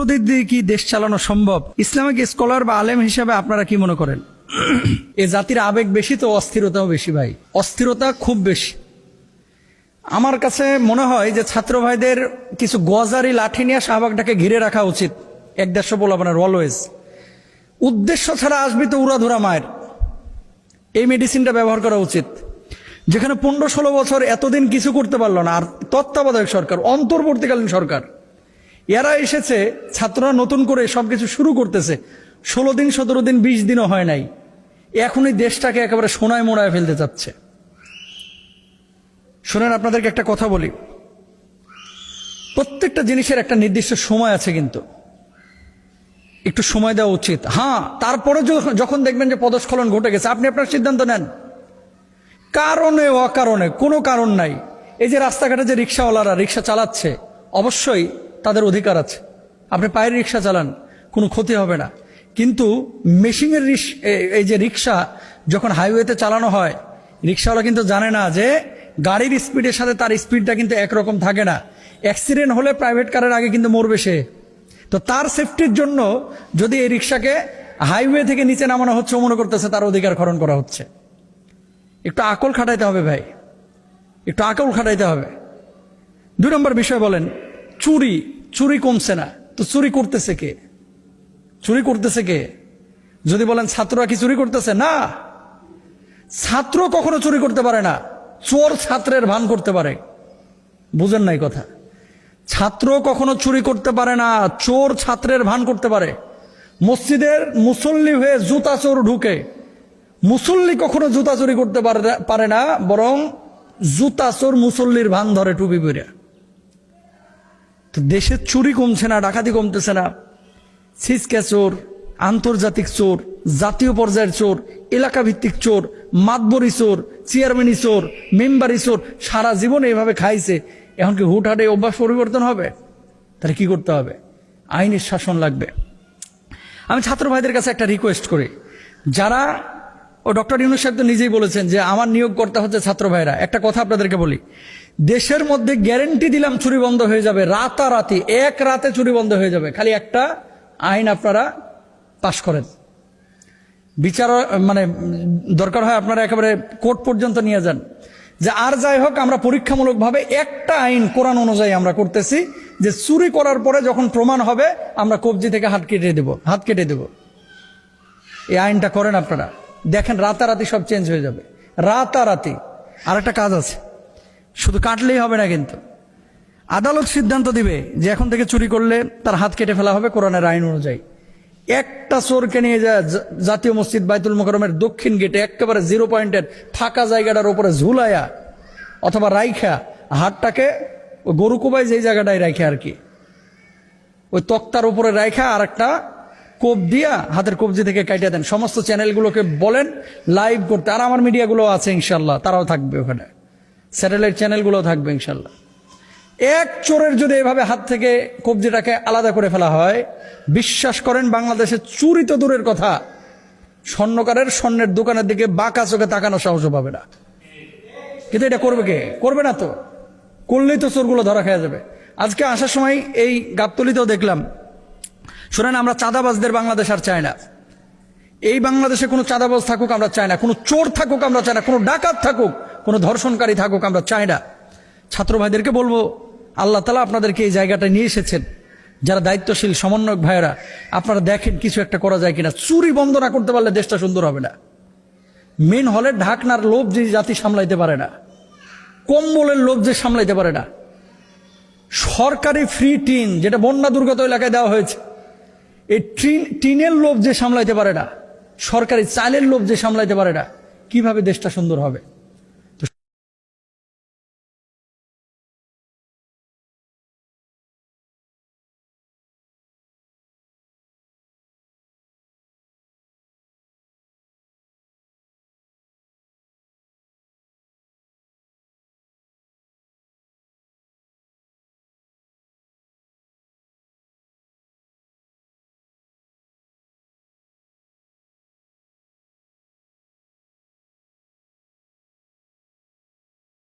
অর্থনীতি দিয়ে কি দেশ চালানো সম্ভব? ইসলামিক স্কলার বা আলেম হিসাবে আপনারা কি মনে করেন? এ জাতির আবেগ বেশি তো অস্থিরতাও বেশি ভাই, অস্থিরতা খুব বেশি। আমার কাছে মনে হয় যে ছাত্র ভাইদের কিছু গজারি লাঠি নিয়ে শাহবাগটাকে ঘিরে রাখা উচিত। 1-150 বল আপনার অলওয়েজ উদ্দেশ্য ছাড়া আসবি তো উড়াধুরা মায়ের, এই মেডিসিনটা ব্যবহার করা উচিত। যেখানে 15-16 বছর এতদিন কিছু করতে পারলো না, আর তত্ত্বাবধায়ক সরকার, অন্তর্বর্তীকালীন সরকার, এরা এসেছে, ছাত্ররা নতুন করে সবকিছু শুরু করতেছে। 16 দিন 17 দিন 20 দিনও হয় নাই, এখনই দেশটাকে একেবারে সোনায় মোড়ায় ফেলতে চাচ্ছে। শোনেন, আপনাদেরকে একটা কথা বলি, প্রত্যেকটা জিনিসের একটা নির্দিষ্ট সময় আছে, কিন্তু একটু সময় দেওয়া উচিত। হ্যাঁ, তারপরে যখন দেখবেন যে পদস্খলন ঘটে গেছে, আপনি আপনার সিদ্ধান্ত নেন। কারণে অকারণে কোনো কারণ নাই। এই যে রাস্তাঘাটে যে রিক্সাওয়ালারা রিক্সা চালাচ্ছে, অবশ্যই তাদের অধিকার আছে, আপনি পায়ের রিক্সা চালান, কোনো ক্ষতি হবে না। কিন্তু মেশিনের এই যে রিক্সা যখন হাইওয়েতে চালানো হয়, রিক্সাওয়ালা কিন্তু জানে না যে গাড়ির স্পিডের সাথে তার স্পিডটা কিন্তু একরকম থাকে না। অ্যাক্সিডেন্ট হলে প্রাইভেট কারের আগে কিন্তু মরবে সে। তো তার সেফটির জন্য যদি এই রিক্সাকে হাইওয়ে থেকে নিচে নামানো হচ্ছে, মনে করতেছে তার অধিকার খরণ করা হচ্ছে। একটু আকল খাটাইতে হবে ভাই, একটু আকল খাটাইতে হবে। 2 নম্বর বিষয় বলেন, চুরি কমছে না, তো চুরি করতেছে কে? চুরি করতেছে কে? যদি বলেন ছাত্ররা কি চুরি করতেছে, না, ছাত্র কখনো চুরি করতে পারে না, চোর ছাত্রের ভান করতে পারে। বুঝেন নাই কথা? ছাত্র কখনো চুরি করতে পারে না, চোর ছাত্রের ভান করতে পারে। মসজিদের মুসল্লি হয়ে জুতা চোর ঢুকে, মুসল্লি কখনো জুতা চুরি করতে পারে না, বরং জুতা চোর মুসল্লির ভান ধরে টুপি পরে। তো দেশের চুরি কমছে না, ডাকাতি কমতেছে না, ছিচকে চোর, আন্তর্জাতিক চোর, জাতীয় পর্যায়ের চোর, এলাকা ভিত্তিক চোর, মাতবরি চোর, চেয়ারম্যানি চোর, মেম্বারি চোর, সারা জীবন এইভাবে খাইছে। এখন কি হুটহাটে অভ্যাস পরিবর্তন হবে? তাহলে কি করতে হবে? আইনের শাসন লাগবে। আমি ছাত্র ভাইদের কাছে একটা রিকোয়েস্ট করি, যারা, ডক্টর ইউনূস সাহেব তো নিজেই বলেছেন যে আমার নিয়োগকর্তা হচ্ছে ছাত্র ভাইরা। একটা কথা আপনাদেরকে বলি, দেশের মধ্যে গ্যারেন্টি দিলাম চুরি বন্ধ হয়ে যাবে, রাতারাতি, এক রাতে চুরি বন্ধ হয়ে যাবে। খালি একটা আইন আপনারা পাশ করেন, বিচার মানে দরকার হয় আপনারা একেবারে কোর্ট পর্যন্ত নিয়ে যান, যে আর যাই হোক আমরা পরীক্ষামূলকভাবে একটা আইন কোরআন অনুযায়ী আমরা করতেছি, যে চুরি করার পরে যখন প্রমাণ হবে আমরা কবজি থেকে হাত কেটে দেব। এই আইনটা করেন আপনারা, দেখেন রাতারাতি সব চেঞ্জ হয়ে যাবে, রাতারাতি। আর একটা কাজ আছে, শুধু কাটলেই হবে না, কিন্তু আদালত সিদ্ধান্ত দিবে যে এখন থেকে চুরি করলে তার হাত কেটে ফেলা হবে কোরআনের আইন অনুযায়ী। একটা চোরকে নিয়ে যায় জাতীয় মসজিদ বাইতুল মোকাররমের দক্ষিণ গেটে একেবারে 0 পয়েন্টের ফাঁকা জায়গাটার উপরে ঝুলাইয়া অথবা রাইখা, হাতটাকে গরু কোবাই যেই জায়গাটায় রাইখা আর কি, ওই তক্তার উপরে রাইখা আর একটা কোপ দিয়া হাতের কবজি থেকে কাটিয়ে দেন। সমস্ত চ্যানেলগুলোকে বলেন লাইভ করতে, আর আমার মিডিয়াগুলো আছে ইনশাল্লাহ, তারাও থাকবে ওখানে, স্যাটেলাইট চ্যানেলগুলোও থাকবে ইনশাল্লাহ। এক চোরের যদি এভাবে হাত থেকে কবজিটাকে আলাদা করে ফেলা হয়, বিশ্বাস করেন বাংলাদেশে চুরি তো দূরের কথা, স্বর্ণকারের স্বর্ণের দোকানের দিকে বাঁকা চোখে তাকানো সাহস পাবে না। কিন্তু এটা করবে কে? করবে না তো, করলেই তো চোরগুলো ধরা খেয়ে যাবে। আজকে আসার সময় এই গাবতলীতেও দেখলাম। শোনেন, আমরা চাঁদাবাজদের বাংলাদেশ আর চাই না। এই বাংলাদেশে কোনো চাঁদাবাজ থাকুক আমরা চাই না, কোনো চোর থাকুক আমরা চাই না, কোনো ডাকাত থাকুক, কোনো ধর্ষণকারী থাকুক আমরা চাই না। ছাত্র ভাইদেরকে বলবো, আল্লাহ তাআলা আপনাদেরকে এই জায়গাটা নিয়ে এসেছেন, যারা দায়িত্বশীল সমন্বয়ক ভাইয়েরা, আপনারা দেখেন কিছু একটা করা যায় কিনা। চুরি বন্ধ না করতে পারলে দেশটা সুন্দর হবে না। মেন হলে ঢাকনার লোভ যে জাতি সামলাইতে পারে না, কম্বলের লোভ যে সামলাইতে পারে না, সরকারি ফ্রি টিন যেটা বন্যা দুর্গত এলাকায় দেওয়া হয়েছে, এই টিনের লোভ যে সামলাইতে পারে না, সরকারি চালের লোভ যে সামলাইতে পারে না, কিভাবে দেশটা সুন্দর হবে?